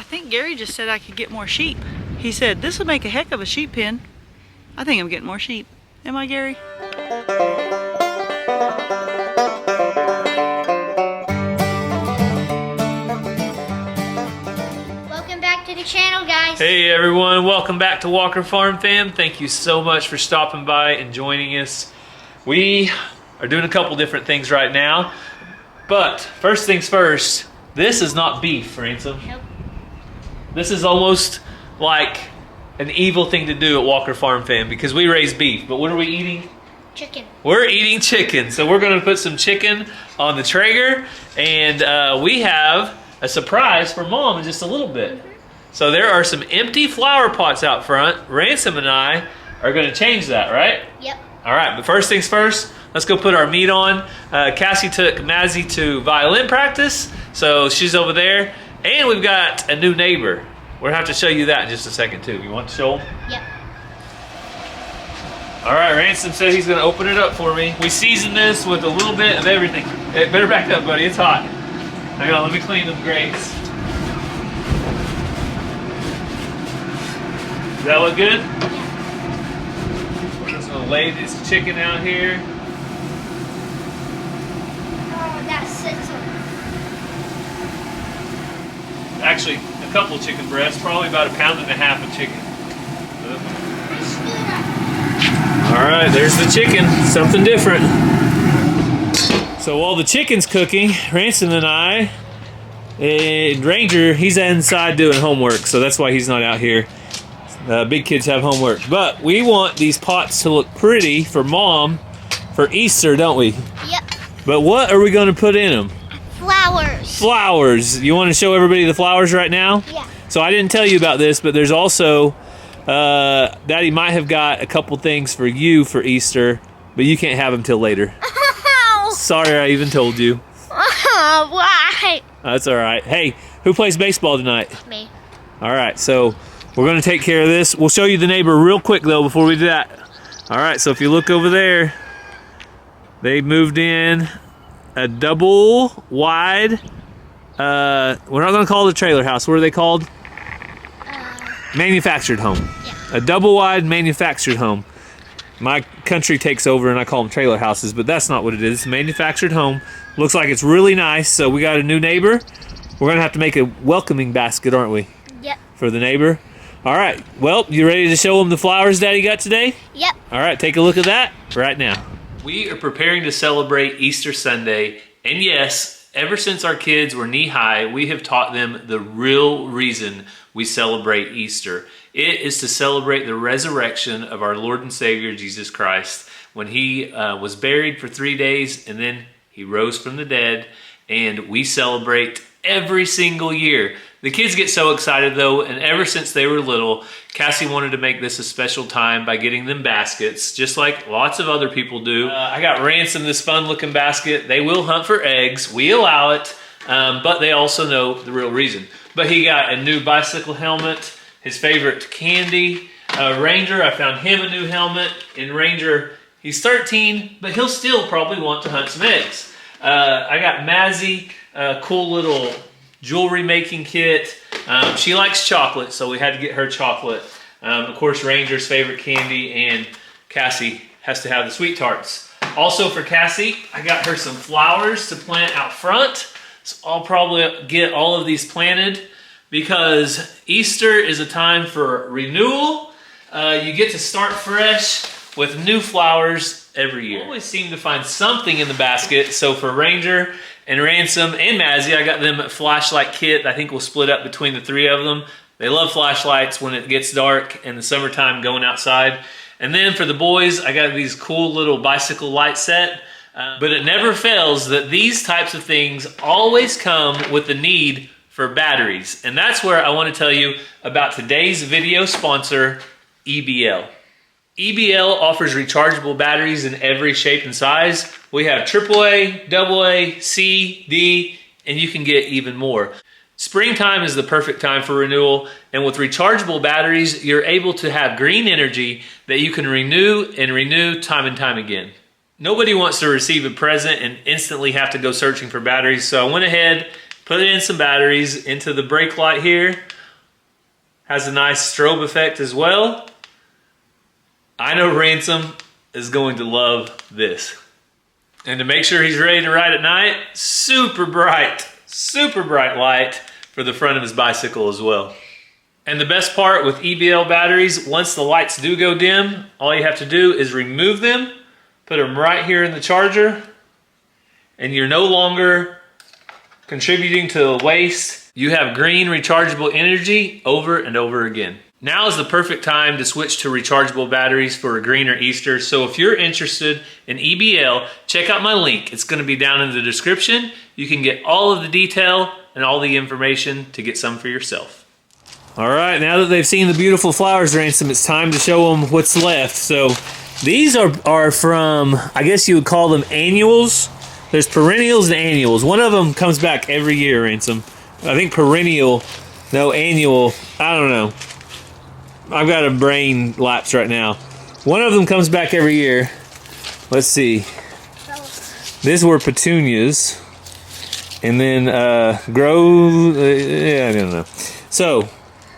think Gary just said I could get more sheep. He said this would make a heck of a sheep pen. I think I'm getting more sheep. Am I, Gary? Welcome back to the channel, guys. Hey everyone, welcome back to Walker Farm Fam. Thank you so much for stopping by and joining us. We are doing a couple different things right now, but first things first, this is not beef, Ransom. Nope. This is almost like an evil thing to do at Walker Farm Fam because we raise beef, but what are we eating? Chicken. We're eating chicken. So we're gonna put some chicken on the Traeger, and we have a surprise for Mom in just a little bit. So there are some empty flower pots out front. Ransom and I are gonna change that, right? Yep. All right, but first things first, let's go put our meat on. Cassie took Mazzy to violin practice, so she's over there. And we've got a new neighbor. We'll have to show you that in just a second too. You want to show them? Yep. All right, Ransom said he's gonna open it up for me. We seasoned this with a little bit of everything. Hey, better back up, buddy, it's hot. Hang on, let me clean the grates. Does that look good? Yeah. We're just gonna lay this chicken out here. Oh, that sits on. Actually, a couple of chicken breasts, probably about 1.5 pounds of chicken. All right, there's the chicken, something different. So while the chicken's cooking, Ransom and I, and Ranger, he's inside doing homework, so that's why he's not out here. Big kids have homework. But we want these pots to look pretty for Mom for Easter, don't we? Yep. But what are we going to put in them? Flowers. Flowers. You want to show everybody the flowers right now? Yeah. So I didn't tell you about this, but there's also, Daddy might have got a couple things for you for Easter, but you can't have them till later. Sorry I even told you. Why? That's all right. Hey, who plays baseball tonight? Me. All right, so we're going to take care of this. We'll show you the neighbor real quick, though, before we do that. All right, so if you look over there, they moved in a double wide, we're not going to call it a trailer house. What are they called? Manufactured home. Yeah. A double wide manufactured home. My country takes over and I call them trailer houses, but that's not what it is. It's a manufactured home. Looks like it's really nice. So we got a new neighbor. We're going to have to make a welcoming basket, aren't we? Yep. For the neighbor. All right. Well, you ready to show them the flowers Daddy got today? Yep. All right. Take a look at that right now. We are preparing to celebrate Easter Sunday. And yes, ever since our kids were knee-high, we have taught them the real reason we celebrate Easter. It is to celebrate the resurrection of our Lord and Savior, Jesus Christ, when he was buried for 3 days and then he rose from the dead, and we celebrate every single year. The kids get so excited though, and ever since they were little, Cassie wanted to make this a special time by getting them baskets, just like lots of other people do. I got Ransom this fun looking basket. They will hunt for eggs. We allow it, but they also know the real reason. But he got a new bicycle helmet, his favorite candy. Ranger, I found him a new helmet. And Ranger, he's 13, but he'll still probably want to hunt some eggs. I got Mazzy a cool little jewelry making kit. She likes chocolate, so we had to get her chocolate. Of course, Ranger's favorite candy, and Cassie has to have the sweet tarts. Also for Cassie, I got her some flowers to plant out front. So I'll probably get all of these planted because Easter is a time for renewal. You get to start fresh with new flowers every year. I always seem to find something in the basket. So for Ranger and Ransom and Mazzy, I got them a flashlight kit. I think we'll split up between the three of them. They love flashlights when it gets dark in the summertime going outside. And then for the boys, I got these cool little bicycle light set. But it never fails that these types of things always come with the need for batteries. And that's where I want to tell you about today's video sponsor, EBL. EBL offers rechargeable batteries in every shape and size. We have AAA, AA, C, D, and you can get even more. Springtime is the perfect time for renewal, and with rechargeable batteries, you're able to have green energy that you can renew and renew time and time again. Nobody wants to receive a present and instantly have to go searching for batteries, so I went ahead, put in some batteries into the brake light here. Has a nice strobe effect as well. I know Ransom is going to love this. And to make sure he's ready to ride at night, super bright light for the front of his bicycle as well. And the best part with EBL batteries, once the lights do go dim, all you have to do is remove them, put them right here in the charger, and you're no longer contributing to the waste. You have green rechargeable energy over and over again. Now is the perfect time to switch to rechargeable batteries for a greener Easter. So if you're interested in EBL, check out my link. It's going to be down in the description. You can get all of the detail and all the information to get some for yourself. All right, now that they've seen the beautiful flowers, Ransom, it's time to show them what's left. So these are from, I guess you would call them annuals. There's perennials and annuals. One of them comes back every year, Ransom. I think perennial, no, annual, I don't know. I've got a brain lapse right now. One of them comes back every year. Let's see. These were petunias. And then Grove, I don't know. So,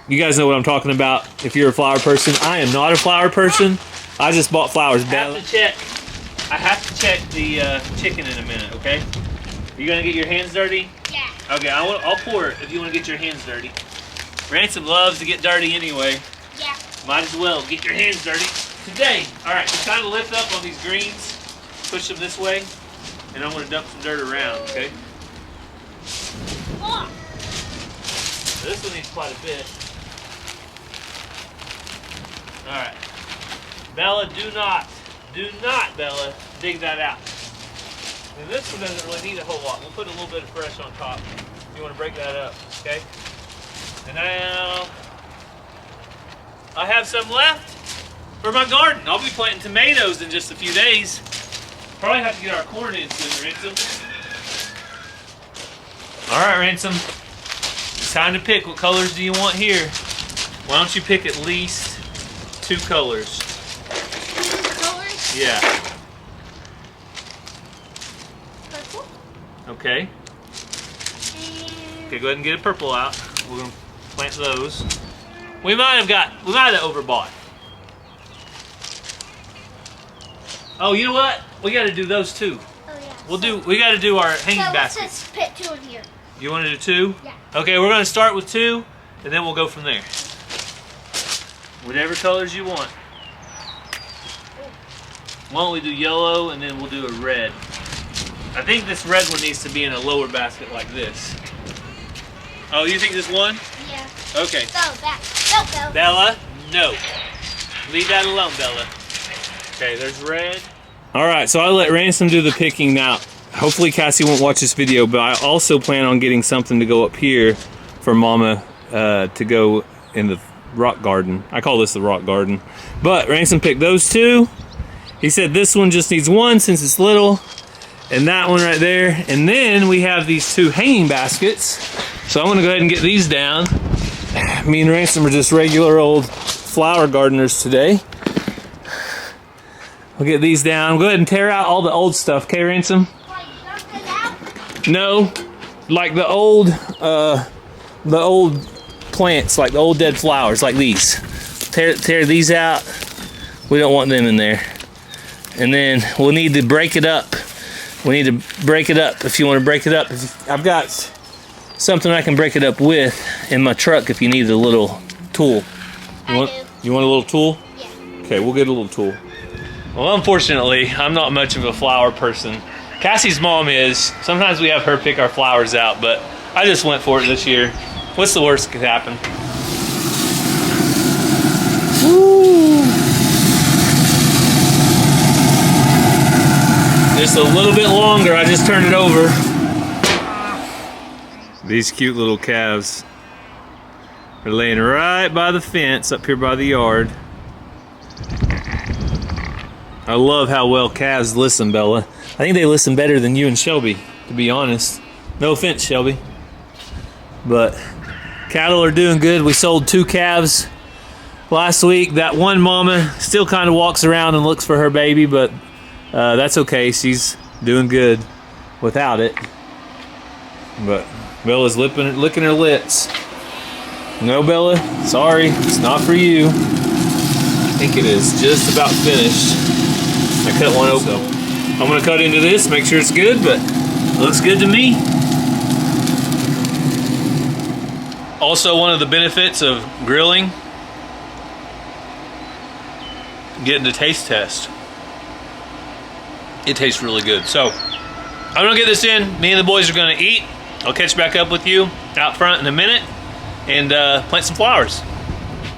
you guys know what I'm talking about if you're a flower person. I am not a flower person. I just bought flowers. I have to check the chicken in a minute, okay? You gonna get your hands dirty? Yeah. Okay, I'll pour it if you want to get your hands dirty. Ransom loves to get dirty anyway. Yeah. Might as well get your hands dirty today. All right, just kind of lift up on these greens, push them this way, and I'm gonna dump some dirt around, okay? Oh. This one needs quite a bit. All right, Bella, do not, Bella, dig that out. And this one doesn't really need a whole lot. We'll put a little bit of fresh on top. You want to break that up, okay? And now I have some left for my garden. I'll be planting tomatoes in just a few days. Probably have to get our corn in soon, Ransom. All right, Ransom. It's time to pick. What colors do you want here? Why don't you pick at least 2 colors? 2 colors? Yeah. Purple. Okay. Okay, go ahead and get a purple out. We're gonna plant those. We might have overbought. Oh, you know what? We got to do those too. Oh yeah. We got to do our hanging so baskets. Let's just put 2 in here. You want to do 2? Yeah. Okay, we're going to start with 2, and then we'll go from there. Whatever colors you want. Why don't we do yellow, and then we'll do a red. I think this red one needs to be in a lower basket like this. Oh, you think this one? Yeah. Okay. Go back. Go. Bella, no. Leave that alone, Bella. Okay, there's red. All right, so I let Ransom do the picking now. Hopefully Cassie won't watch this video, but I also plan on getting something to go up here for Mama to go in the rock garden. I call this the rock garden. But Ransom picked those 2. He said this one just needs 1 since it's little, and that one right there. And then we have these 2 hanging baskets. So I'm gonna go ahead and get these down. Me and Ransom are just regular old flower gardeners today. We'll get these down. Go ahead and tear out all the old stuff, okay, Ransom? No, like the old plants, like the old dead flowers, like these. Tear these out. We don't want them in there. And then we'll need to break it up. We need to break it up if you want to break it up. I've got something I can break it up with in my truck if you need a little tool. You want a little tool? Yeah. Okay, we'll get a little tool. Well, unfortunately, I'm not much of a flower person. Cassie's mom is. Sometimes we have her pick our flowers out, but I just went for it this year. What's the worst that could happen? Woo! Just a little bit longer, I just turned it over. These cute little calves are laying right by the fence up here by the yard. I love how well calves listen, Bella. I think they listen better than you and Shelby, to be honest. No offense, Shelby. But cattle are doing good. We sold 2 calves last week. That one mama still kind of walks around and looks for her baby, but that's okay. She's doing good without it. But Bella's licking her lips. No, Bella. Sorry, it's not for you. I think it is just about finished. I cut one open. So I'm gonna cut into this, make sure it's good, but it looks good to me. Also, one of the benefits of grilling, getting the taste test. It tastes really good. So I'm gonna get this in. Me and the boys are gonna eat. I'll catch back up with you out front in a minute and plant some flowers.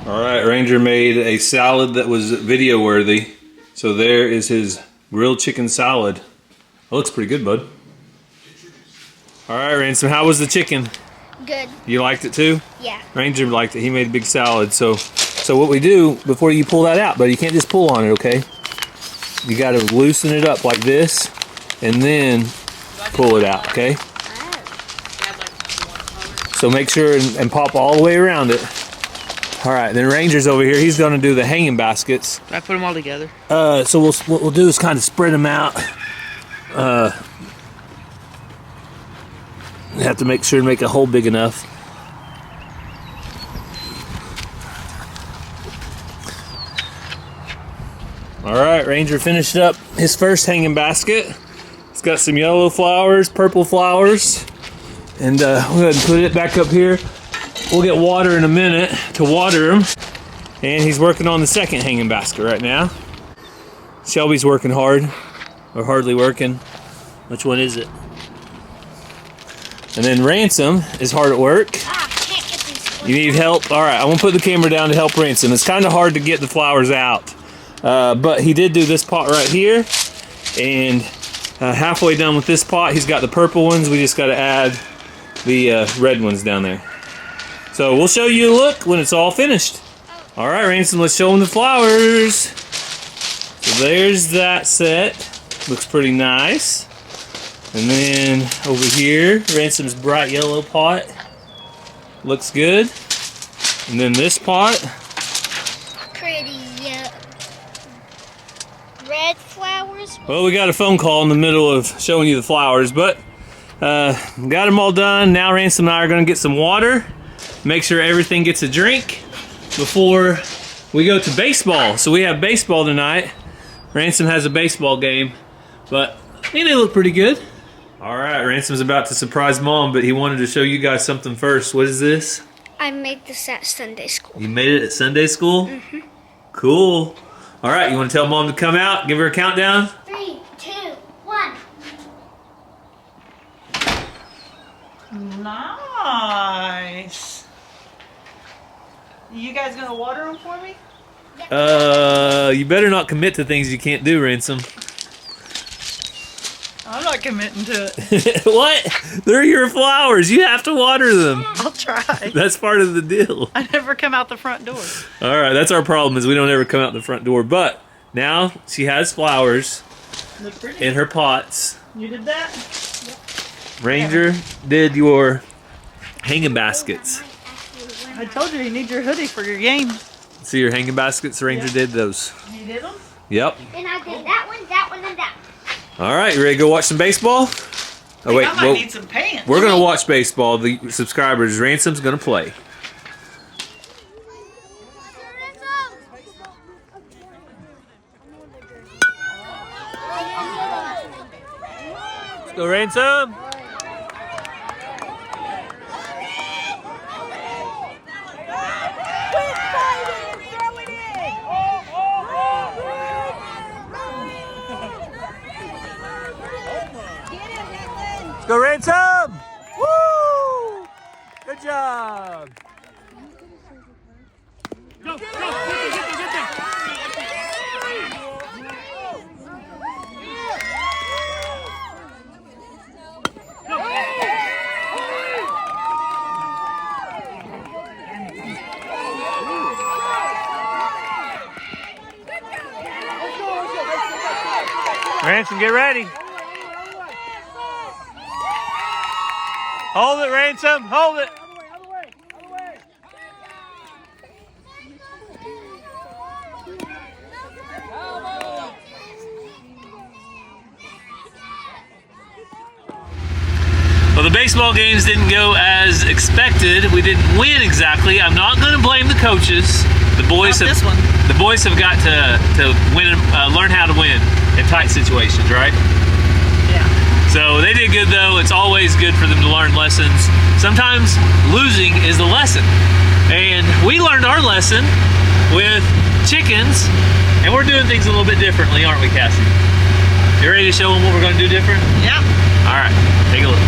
All right, Ranger made a salad that was video worthy. So there is his grilled chicken salad. That looks pretty good, bud. All right, Ransom, how was the chicken? Good. You liked it too? Yeah. Ranger liked it. He made a big salad. So what we do before you pull that out, but you can't just pull on it, okay? You got to loosen it up like this, and then pull it out, okay? So make sure and pop all the way around it. All right, then Ranger's over here. He's gonna do the hanging baskets. I put them all together. So what we'll do is kind of spread them out. You have to make sure to make a hole big enough. All right, Ranger finished up his first hanging basket. It's got some yellow flowers, purple flowers, and we'll go ahead and put it back up here. We'll get water in a minute to water them. And he's working on the second hanging basket right now. Shelby's working hard, or hardly working. Which one is it? And then Ransom is hard at work. Ah, I can't get these. You need help? All right, I'm gonna put the camera down to help Ransom. It's kind of hard to get the flowers out. But he did do this pot right here. And halfway done with this pot, he's got the purple ones. We just gotta add the red ones down there. So we'll show you a look when it's all finished. All right, Ransom, let's show him the flowers. So there's that set. Looks pretty nice. And then over here, Ransom's bright yellow pot. Looks good. And then this pot. Pretty red flowers. Well, we got a phone call in the middle of showing you the flowers, but got them all done. Now Ransom and I are gonna get some water. Make sure everything gets a drink before we go to baseball. So we have baseball tonight. Ransom has a baseball game, but I think they look pretty good. All right, Ransom's about to surprise Mom, but he wanted to show you guys something first. What is this? I made this at Sunday school. You made it at Sunday school? Mm-hmm. Cool. All right, you want to tell Mom to come out? Give her a countdown? 3, 2, 1. Nice. You guys gonna water them for me? You better not commit to things you can't do, Ransom. I'm not committing to it. What? They're your flowers. You have to water them. I'll try. That's part of the deal. I never come out the front door. All right, that's our problem is we don't ever come out the front door. But now she has flowers Look pretty. in her pots. You did that? Ranger did your hanging baskets. I told you need your hoodie for your game. See your hanging baskets? Ranger did those. You did them? Yep. And I did that one, and that one. All right, you ready to go watch some baseball? Oh wait, I might need some pants. we're gonna watch baseball. The subscribers, Ransom's gonna play. Let's go, Ransom. Let's go, Ransom! Woo! Good job! Go, get there! Ransom, get ready. Hold it, Ransom. Hold it. Well, the baseball games didn't go as expected. We didn't win exactly. I'm not going to blame the coaches. The boys have got to win, learn how to win in tight situations, right? Yeah. So they did good though. It's always good for them to learn lessons. Sometimes losing is the lesson. And we learned our lesson with chickens, and we're doing things a little bit differently, aren't we, Cassie? You ready to show them what we're going to do different? Yeah. All right, take a look.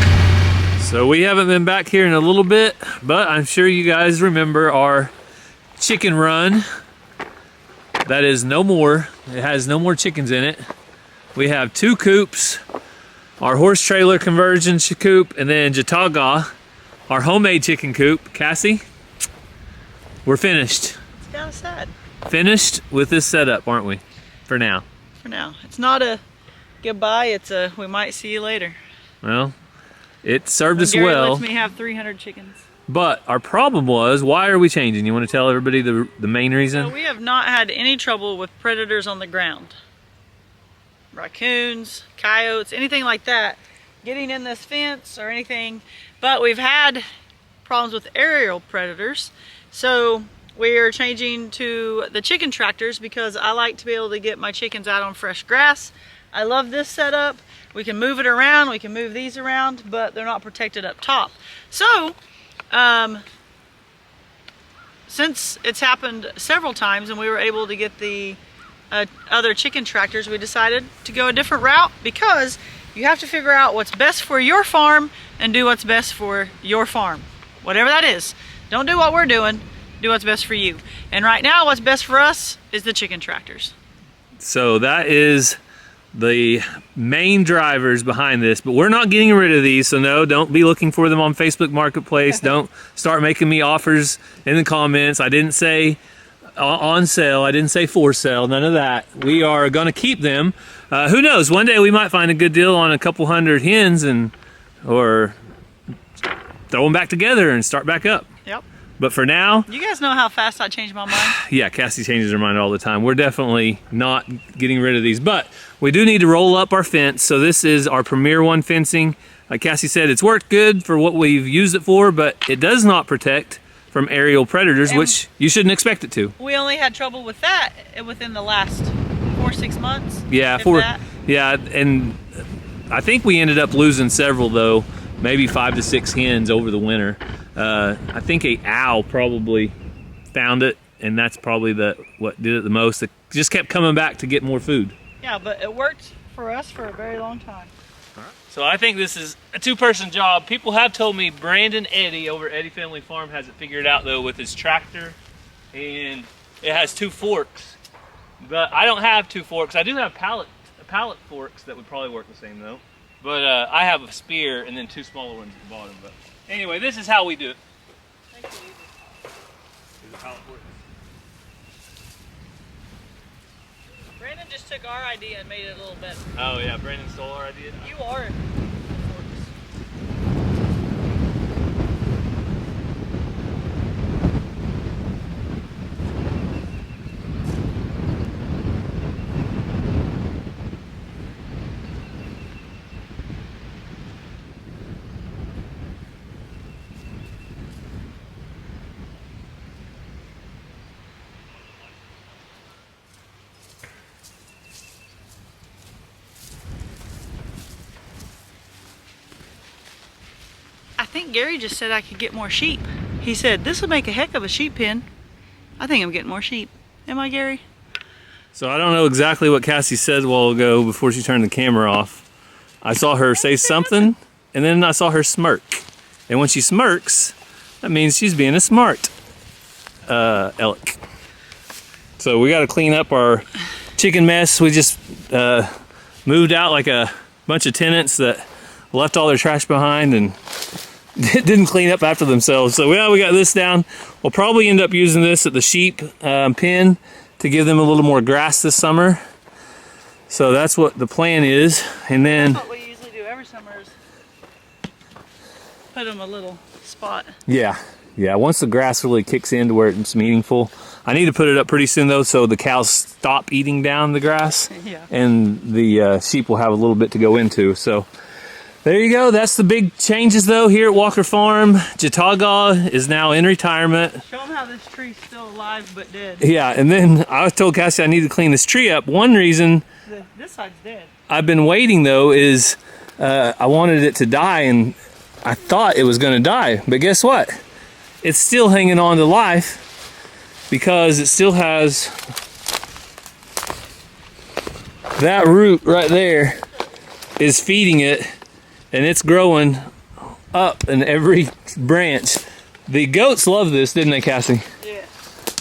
So we haven't been back here in a little bit, but I'm sure you guys remember our chicken run. That is no more. It has no more chickens in it. We have 2 coops, our horse trailer conversion coop, and then Jataga, our homemade chicken coop. Cassie, we're finished. It's kind of sad. Finished with this setup, aren't we? For now. For now. It's not a goodbye, it's a we might see you later. Well, it served us Gary well. lets me have 300 chickens. But our problem was, why are we changing? You want to tell everybody the main reason? So we have not had any trouble with predators on the ground. Raccoons, coyotes, anything like that, getting in this fence or anything. But we've had problems with aerial predators. So we are changing to the chicken tractors because I like to be able to get my chickens out on fresh grass. I love this setup. We can move it around, we can move these around, but they're not protected up top. So, since it's happened several times and we were able to get the other chicken tractors, we decided to go a different route because you have to figure out what's best for your farm and do what's best for your farm. Whatever that is. Don't do what we're doing, do what's best for you. And right now, what's best for us is the chicken tractors. So that is the main drivers behind this, but we're not getting rid of these, so no, don't be looking for them on Facebook Marketplace. Don't start making me offers in the comments. I didn't say on sale, I didn't say for sale, none of that. We are going to keep them. Who knows, one day we might find a good deal on a couple hundred hens or throw them back together and start back up. Yep. But for now, you guys know how fast I change my mind. yeah, Cassie changes her mind all the time. We're definitely not getting rid of these, but we do need to roll up our fence. So this is our Premier One fencing. Like Cassie said, it's worked good for what we've used it for, but it does not protect from aerial predators, which you shouldn't expect it to. We only had trouble with that within the last 4 or 6 months. Yeah, and I think we ended up losing several though, maybe 5 to 6 hens over the winter. I think a owl probably found it, and that's probably what did it the most. It just kept coming back to get more food. Yeah, but it worked for us for a very long time. So I think this is a 2-person job. People have told me Brandon Eddy over at Eddy Family Farm has it figured out though with his tractor, and it has 2 forks. But I don't have 2 forks. I do have pallet forks that would probably work the same though. But I have a spear and then 2 smaller ones at the bottom. But anyway, this is how we do it. Thank you. Here's a pallet fork. Brandon just took our idea and made it a little better. Oh yeah, Brandon stole our idea. You are. I think Gary just said I could get more sheep. He said, this would make a heck of a sheep pen. I think I'm getting more sheep. Am I, Gary? So I don't know exactly what Cassie said a while ago before she turned the camera off. I saw her say something, and then I saw her smirk. And when she smirks, that means she's being a smart elk. So we got to clean up our chicken mess. We just moved out like a bunch of tenants that left all their trash behind and didn't clean up after themselves. So yeah, we got this down. We'll probably end up using this at the sheep pen to give them a little more grass this summer. So that's what the plan is. And then That's what we usually do every summer is put them a little spot. yeah, once the grass really kicks in to where it's meaningful. I need to put it up pretty soon though, so the cows stop eating down the grass. Yeah. And the sheep will have a little bit to go into. So There you go. That's the big changes though here at Walker Farm. Jataga is now in retirement. Show them how this tree's still alive but dead. Yeah, and then I told Cassie I need to clean this tree up. One reason This side's dead. I've been waiting though is I wanted it to die, and I thought it was going to die. But guess what? It's still hanging on to life because it still has that root right there is feeding it, and it's growing up in every branch. The goats love this, didn't they, Cassie? Yeah.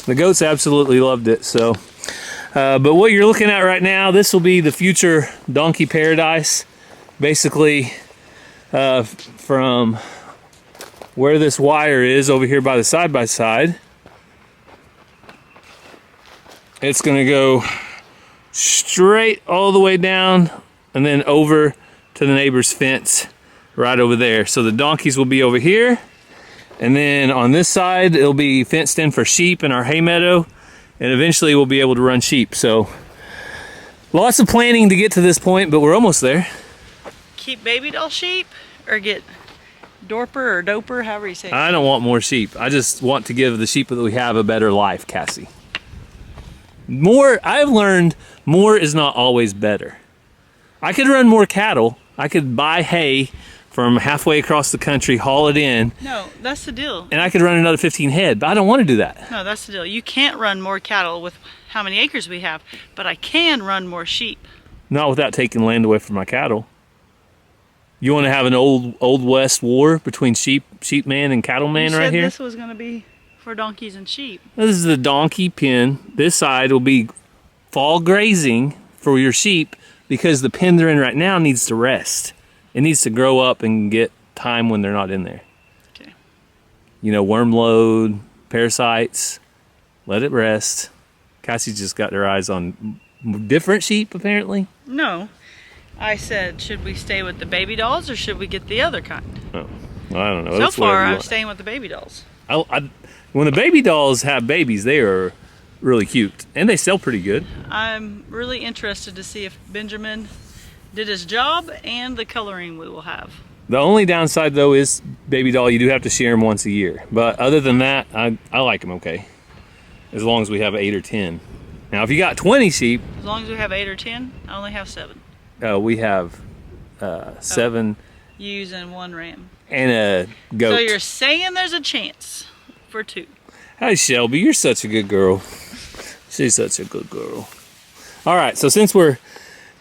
The goats absolutely loved it. So, but what you're looking at right now, this will be the future donkey paradise. Basically, from where this wire is over here by the side-by-side, it's going to go straight all the way down and then over to the neighbor's fence right over there. So the donkeys will be over here, and then on this side it'll be fenced in for sheep in our hay meadow, and eventually we'll be able to run sheep. So lots of planning to get to this point, but we're almost there. Keep baby doll sheep or get dorper or doper, however you say it. I don't want more sheep. I just want to give the sheep that we have a better life, Cassie. I've learned more is not always better. I could run more cattle. I could buy hay from halfway across the country, haul it in. No, that's the deal. And I could run another 15 head, but I don't want to do that. No, that's the deal. You can't run more cattle with how many acres we have, but I can run more sheep. Not without taking land away from my cattle. You want to have an old west war between sheep man and cattle man You right said here? this was going to be for donkeys and sheep. This is the donkey pen. This side will be fall grazing for your sheep because the pen they're in right now needs to rest. It needs to grow up and get time when they're not in there. Okay. You know, worm load, parasites, let it rest. Cassie's just got her eyes on different sheep apparently. No. I said, should we stay with the baby dolls or should we get the other kind? Oh, well, I don't know. So That's far, whatever you I'm want. staying with the baby dolls. When the baby dolls have babies, they are really cute. And they sell pretty good. I'm really interested to see if Benjamin did his job and the coloring we will have. The only downside, though, is baby doll, you do have to shear them once a year. But other than that, I like them okay. As long as we have 8 or 10. Now, if you got 20 sheep... As long as we have 8 or 10, I only have 7. We have 7 Ewes and 1 ram. and a goat. So you're saying there's a chance for 2. Hi, Shelby. You're such a good girl. She's such a good girl. All right, so since we're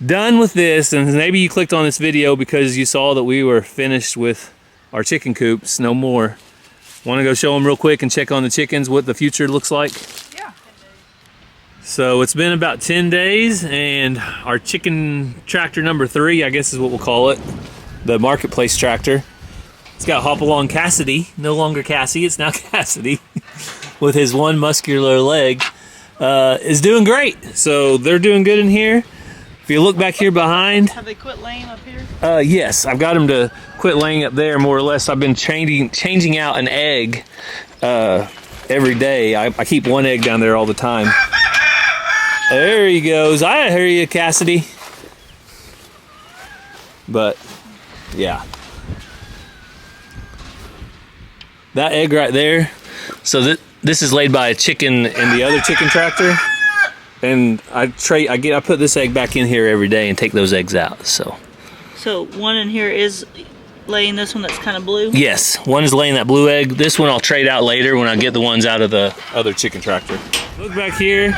done with this, and maybe you clicked on this video because you saw that we were finished with our chicken coops, no more. Want to go show them real quick and check on the chickens, what the future looks like? Yeah. So it's been about 10 days, and our chicken tractor number 3, I guess is what we'll call it, the marketplace tractor. It's got Hop-Along Cassidy, no longer Cassie, it's now Cassidy, with his one muscular leg, is doing great. So they're doing good in here. If you look back here behind, Have they quit laying up here? yes, I've got them to quit laying up there more or less. I've been changing out an egg every day. I keep one egg down there all the time. There he goes. I hear you, Cassidy. But, yeah. That egg right there. So this is laid by a chicken in the other chicken tractor. And I put this egg back in here every day and take those eggs out. So one in here is laying this one that's kind of blue? Yes, one is laying that blue egg. This one I'll trade out later when I get the ones out of the other chicken tractor. Look back here.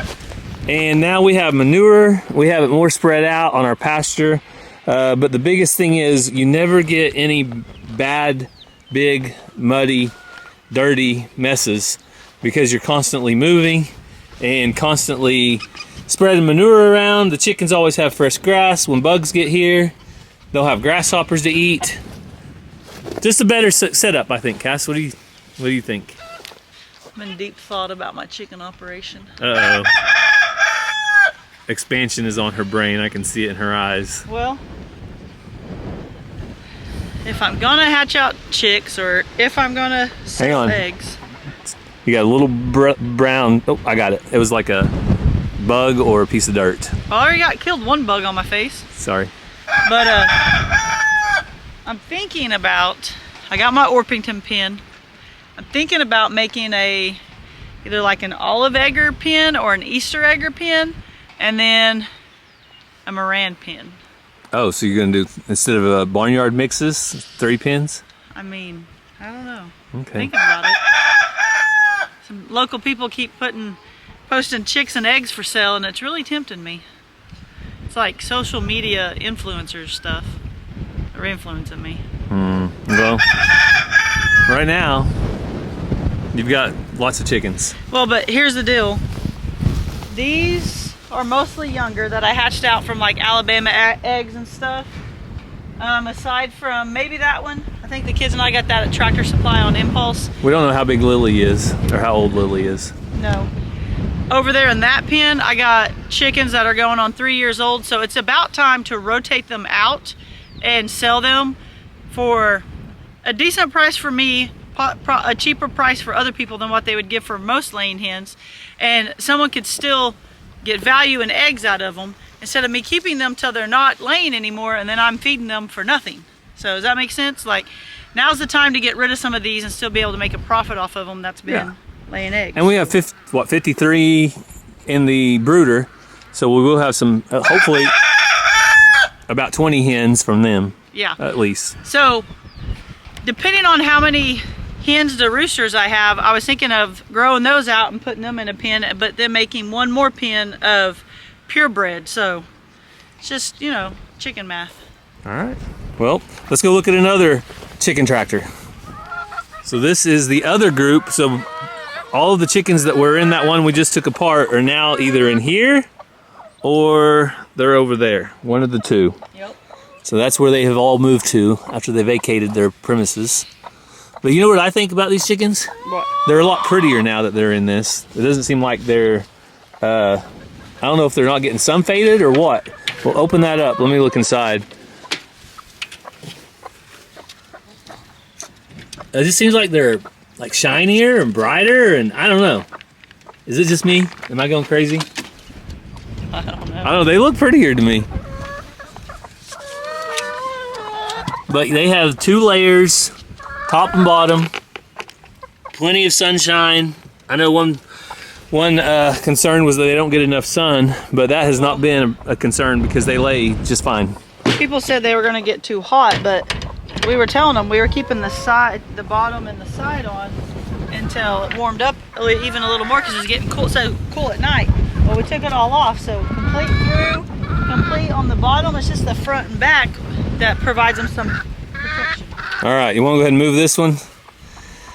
And now we have manure. We have it more spread out on our pasture. But the biggest thing is you never get any bad, big, muddy, dirty messes because you're constantly moving and constantly spreading manure around. The chickens always have fresh grass. When bugs get here, they'll have grasshoppers to eat. Just a better setup, I think. Cass, what do you think? I'm in deep thought about my chicken operation. Uh-oh. Expansion is on her brain. I can see it in her eyes. Well, if I'm gonna hatch out chicks or if I'm gonna sell eggs. You got a little brown, oh, I got it. It was like a bug or a piece of dirt. I already killed one bug on my face. Sorry. But I'm thinking about, I got my Orpington pen. I'm thinking about making either like an olive egger pen or an Easter egger pen, and then a Moran pen. Oh, so you're gonna do, instead of barnyard mixes, 3 pins? I mean, I don't know. Okay. Thinking about it. Some local people keep posting chicks and eggs for sale, and it's really tempting me. It's like social media influencers stuff. They're influencing me. Well, right now, you've got lots of chickens. Well, but here's the deal. These are mostly younger that I hatched out from like Alabama eggs and stuff. Aside from maybe that one. I think the kids and I got that at Tractor Supply on impulse. We don't know how big Lily is, or how old Lily is. No. Over there in that pen, I got chickens that are going on 3 years old, so it's about time to rotate them out and sell them for a decent price for me, a cheaper price for other people than what they would give for most laying hens, and someone could still get value in eggs out of them instead of me keeping them till they're not laying anymore and then I'm feeding them for nothing. So does that make sense? Like, now's the time to get rid of some of these and still be able to make a profit off of them that's been laying eggs. And we have 53 in the brooder, so we will have some, hopefully about 20 hens from them. Yeah. At least. So depending on how many hens to roosters I have, I was thinking of growing those out and putting them in a pen, but then making one more pen of purebred. So it's just, you know, chicken math. All right. Well, let's go look at another chicken tractor. So this is the other group. So all of the chickens that were in that one we just took apart are now either in here or they're over there. One of the two. Yep. So that's where they have all moved to after they vacated their premises. But you know what I think about these chickens? What? They're a lot prettier now that they're in this. It doesn't seem like they're, I don't know if they're not getting sun faded or what. We'll open that up. Let me look inside. It just seems like they're like shinier and brighter, and I don't know. Is it just me? Am I going crazy? I don't know. I don't know. They look prettier to me. But they have 2 layers, top and bottom. Plenty of sunshine. I know one concern was that they don't get enough sun, but that has not been a concern because they lay just fine. People said they were going to get too hot, but we were telling them we were keeping the bottom and the side on until it warmed up even a little more because it was getting so cool at night. Well, we took it all off, so complete on the bottom. It's just the front and back that provides them some protection. All right, you want to go ahead and move this one?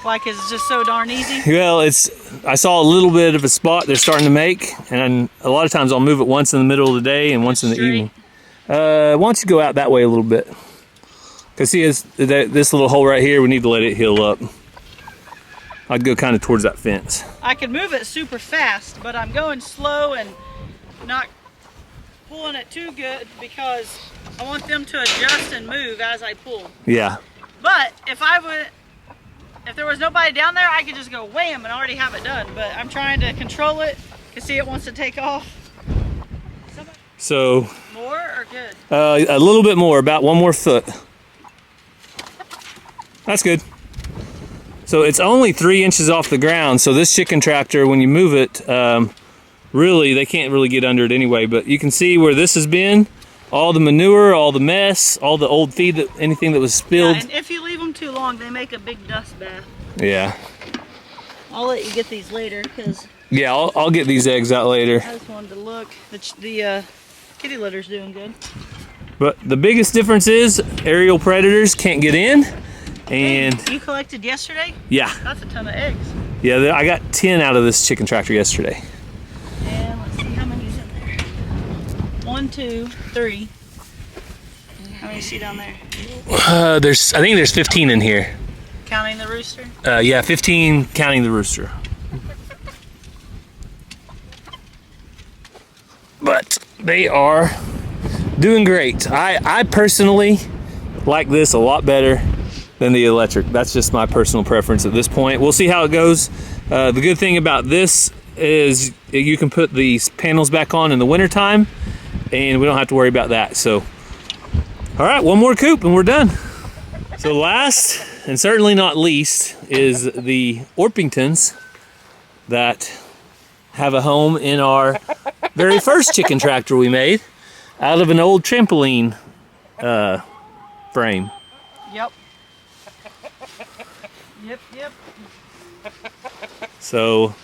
Why? Because it's just so darn easy? Well, I saw a little bit of a spot they're starting to make, and a lot of times I'll move it once in the middle of the day and once in the evening. Why don't you go out that way a little bit? Because see, this little hole right here, we need to let it heal up. I'd go kind of towards that fence. I can move it super fast, but I'm going slow and not pulling it too good because I want them to adjust and move as I pull. Yeah. But if there was nobody down there, I could just go wham and already have it done. But I'm trying to control it because see, it wants to take off. So. More or good? A little bit more, about 1 more foot. That's good. So it's only 3 inches off the ground. So this chicken tractor, when you move it, really, they can't really get under it anyway. But you can see where this has been. All the manure, all the mess, all the old feed, anything that was spilled. Yeah, and if you leave them too long, they make a big dust bath. Yeah. I'll let you get these later because. Yeah, I'll get these eggs out later. I just wanted to look. The kitty litter's doing good. But the biggest difference is aerial predators can't get in. And hey, you collected yesterday? Yeah. That's a ton of eggs. Yeah, I got 10 out of this chicken tractor yesterday. And let's see how many's in there. 1, 2, 3. How many you see down there? I think there's 15 in here. Counting the rooster? Yeah, 15 counting the rooster. But they are doing great. I personally like this a lot better than the electric. That's just my personal preference at this point. We'll see how it goes. The good thing about this is you can put these panels back on in the wintertime and we don't have to worry about that. So, all right, 1 more coop and we're done. So last, and certainly not least, is the Orpingtons that have a home in our very first chicken tractor we made out of an old trampoline frame. Yep. Yep. So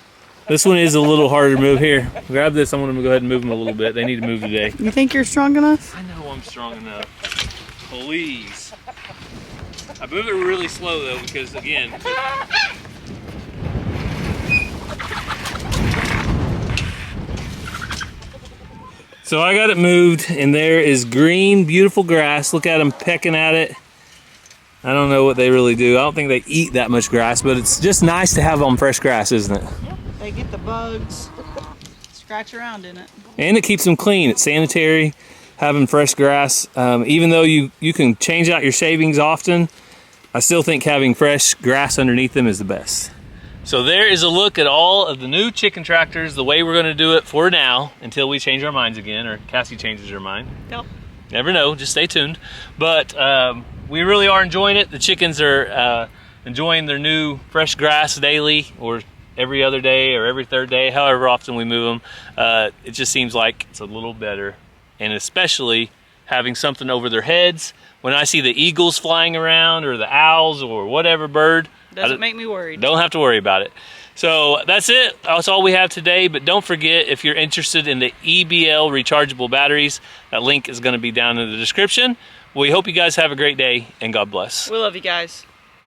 this one is a little harder to move. Here, grab this. I'm going to go ahead and move them a little bit. They need to move today. You think you're strong enough? I know I'm strong enough. Please. I move it really slow though because again, so I got it moved and there is green, beautiful grass. Look at them pecking at it. I don't know what they really do. I don't think they eat that much grass, but it's just nice to have on fresh grass, isn't it? Yep. They get the bugs, scratch around in it. And it keeps them clean. It's sanitary, having fresh grass. Even though you can change out your shavings often, I still think having fresh grass underneath them is the best. So there is a look at all of the new chicken tractors, the way we're going to do it for now, until we change our minds again, or Cassie changes her mind. Yep. Never know, just stay tuned. But we really are enjoying it. The chickens are enjoying their new fresh grass daily, or every other day, or every third day, however often we move them. It just seems like it's a little better, and especially having something over their heads. When I see the eagles flying around, or the owls, or whatever bird, doesn't make me worried. Don't have to worry about it. So that's it. That's all we have today. But don't forget, if you're interested in the EBL rechargeable batteries, that link is going to be down in the description. We hope you guys have a great day, and God bless. We love you guys.